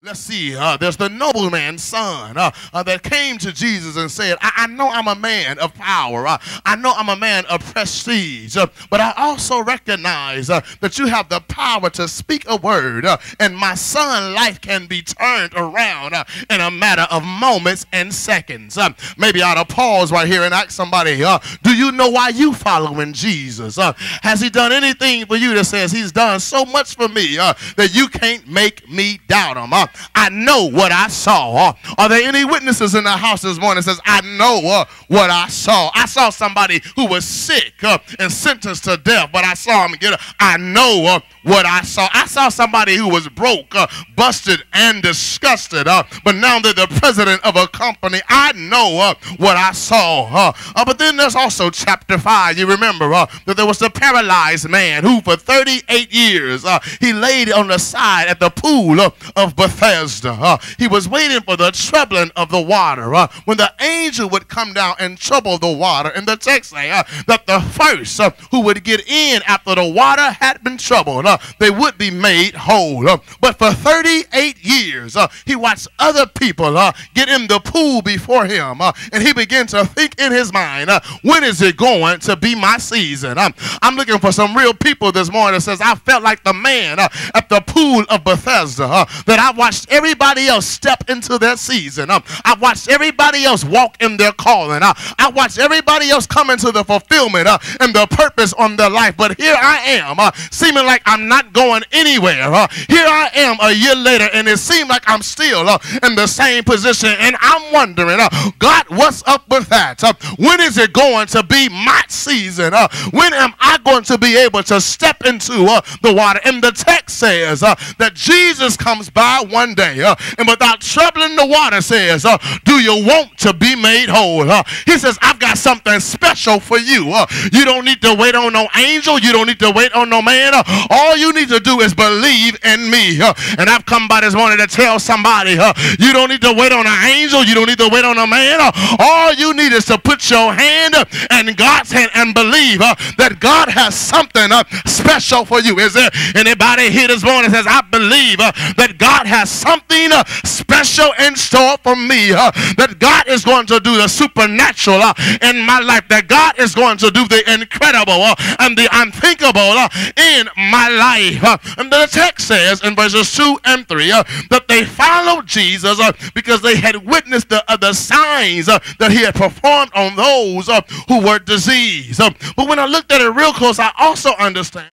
Let's see, there's the nobleman's son that came to Jesus and said, I know I'm a man of power. I know I'm a man of prestige, but I also recognize that you have the power to speak a word, and my son's life can be turned around in a matter of moments and seconds. Maybe I ought to pause right here and ask somebody, do you know why you following Jesus? Has he done anything for you that says he's done so much for me that you can't make me doubt him? I know what I saw. Are there any witnesses in the house this morning that says, I know what I saw? I saw somebody who was sick and sentenced to death, but I saw him get up. I know what I saw. I saw somebody who was broke, busted, and disgusted, but now they're the president of a company. I know what I saw. But then there's also chapter 5. You remember that there was the paralyzed man who for 38 years he laid on the side at the pool of Bethesda. He was waiting for the troubling of the water. When the angel would come down and trouble the water, and the text say that the first who would get in after the water had been troubled, they would be made whole. But for 38 years, he watched other people get in the pool before him, and he began to think in his mind, when is it going to be my season? I'm looking for some real people this morning that says, I felt like the man at the pool of Bethesda, that I watched everybody else step into their season. I watched everybody else walk in their calling. I watched everybody else come into the fulfillment and the purpose on their life. But here I am, seeming like I'm not going anywhere. Here I am a year later, and it seemed like I'm still in the same position. And I'm wondering, God, what's up with that? When is it going to be my season? When am I going to be able to step into the water? And the text says that Jesus comes by one day, and without troubling the water says, do you want to be made whole? He says, I've got something special for you. You don't need to wait on no angel. You don't need to wait on no man. All you need to do is believe in me. And I've come by this morning to tell somebody, you don't need to wait on an angel. You don't need to wait on a man. All you need is to put your hand in God's hand and believe that God has something special for you. Is there anybody here this morning that says, I believe that God has something special in store for me, that God is going to do the supernatural in my life, that God is going to do the incredible and the unthinkable in my life. And the text says in verses 2 and 3 that they followed Jesus because they had witnessed the signs that he had performed on those who were diseased. But when I looked at it real close, I also understand